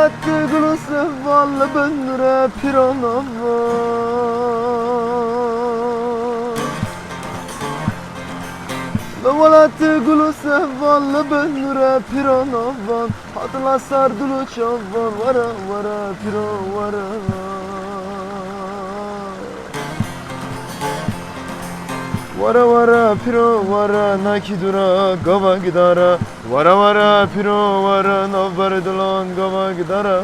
volatti gulusa valla benre piranava volatti gulusa valla benre piranava hatla sardulu çavan vara vara piro vara vara vara piro vara nakidura gava gidara vara vara piro vara navbardulan gava gidara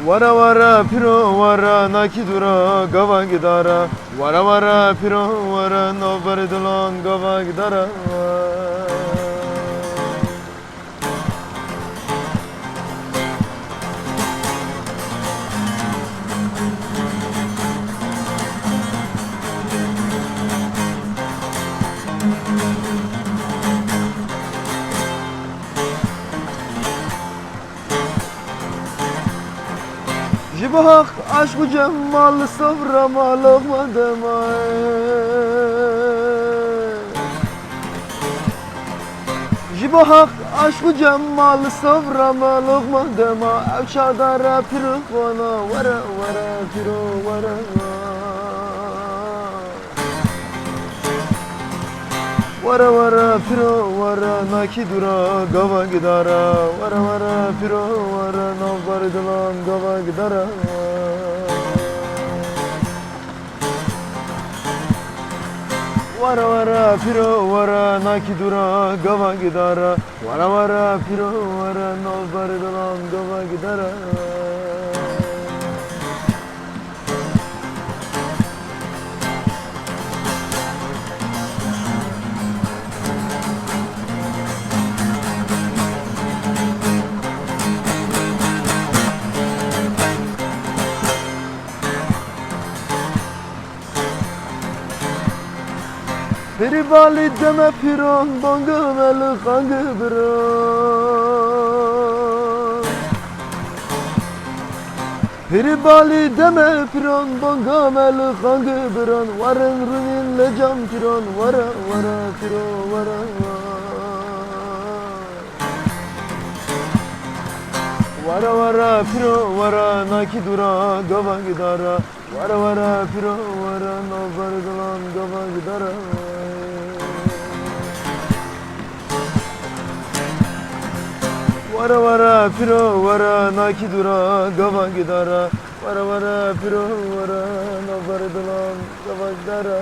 vara vara piro vara nakidura gava gidara vara vara piro vara navbardulan gava gidara Jibahak aşkı cemmal savrama lokma demay Jibahak aşkı cemmal savrama lokma dema Evçadara piru bana vara vara piru vara vara vara piro vara nakidura gava gidara vara vara piro vara navbardulan gava gidara vara vara piro vara nakidura gava gidara vara vara piro vara navbardulan gava gidara Peri bali deme piron bangı meli kangı biron Peri bali deme piron bangı meli kangı biron Varın runinle cam piron vara vara piro vara vara vara piro vara nakidura gava gidara vara vara piro vara navbardulan gava gidara vara vara piro vara nakidura gava gidara vara vara piro vara navbardulan gava gidara